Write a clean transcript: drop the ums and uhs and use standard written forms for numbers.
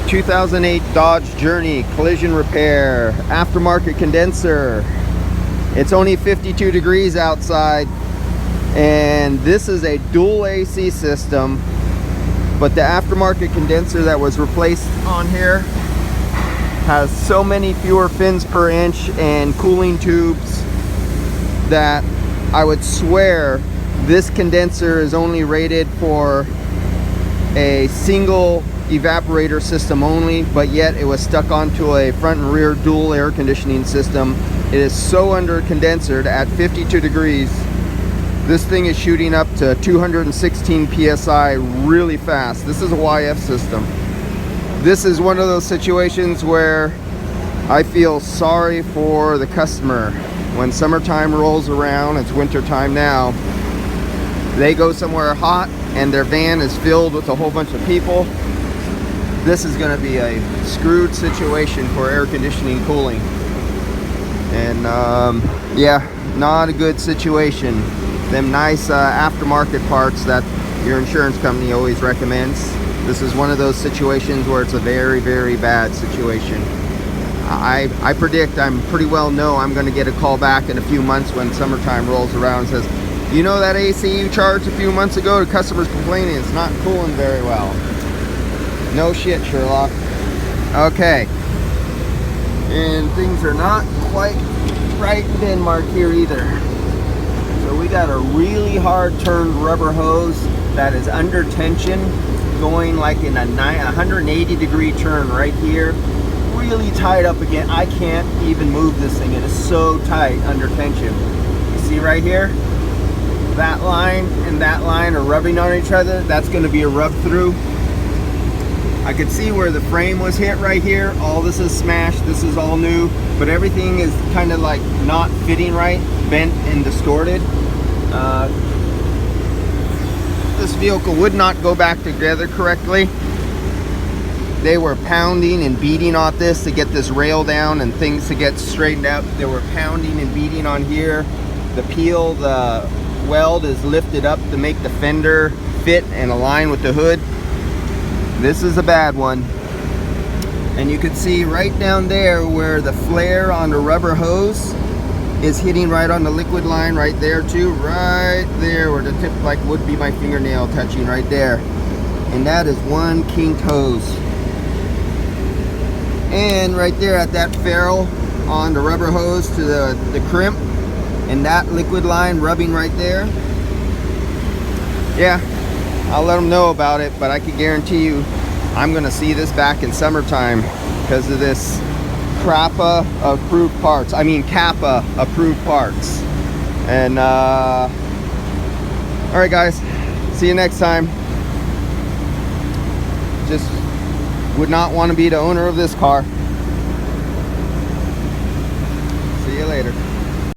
2008 Dodge Journey collision repair, aftermarket condenser. It's only 52 degrees outside, and this is a dual AC system, but the aftermarket condenser that was replaced on here has so many fewer fins per inch and cooling tubes that I would swear this condenser is only rated for a single evaporator system only, but yet it was stuck onto a front and rear dual air conditioning system. It is so under condensered at 52 degrees. This thing is shooting up to 216 psi really fast. This is a YF system. This is one of those situations where I feel sorry for the customer. When summertime rolls around, it's winter time now, they go somewhere hot and their van is filled with a whole bunch of people. This is going to be a screwed situation for air conditioning cooling. And yeah, not a good situation. Them nice aftermarket parts that your insurance company always recommends. This is one of those situations where it's a very, very bad situation. I predict, I'm pretty well know I'm going to get a call back in a few months when summertime rolls around and says, you know that AC you charged a few months ago, the customer's complaining it's not cooling very well. No shit, Sherlock. Okay. And things are not quite right in Denmark here either. So we got a really hard turned rubber hose that is under tension, going like in a 180 degree turn right here. Really tied up again. I can't even move this thing. It is so tight under tension. You see right here? That line and that line are rubbing on each other. That's going to be a rub through. I could see where the frame was hit right here. All this is smashed. This is all new, but everything is kind of like not fitting right, bent and distorted. This vehicle would not go back together correctly. They were pounding and beating on this to get this rail down and things to get straightened out. They were pounding and beating on here. The peel, the weld is lifted up to make the fender fit and align with the hood. This is a bad one. And you can see right down there where the flare on the rubber hose is hitting right on the liquid line right there too. Right there where the tip like would be my fingernail touching right there. And that is one kinked hose. And right there at that ferrule on the rubber hose to the crimp, and that liquid line rubbing right there. Yeah, I'll let them know about it, but I can guarantee you I'm gonna see this back in summertime because of this CRAPA approved parts. I mean Kappa approved parts. And all right guys, see you next time. Just would not want to be the owner of this car. See you later.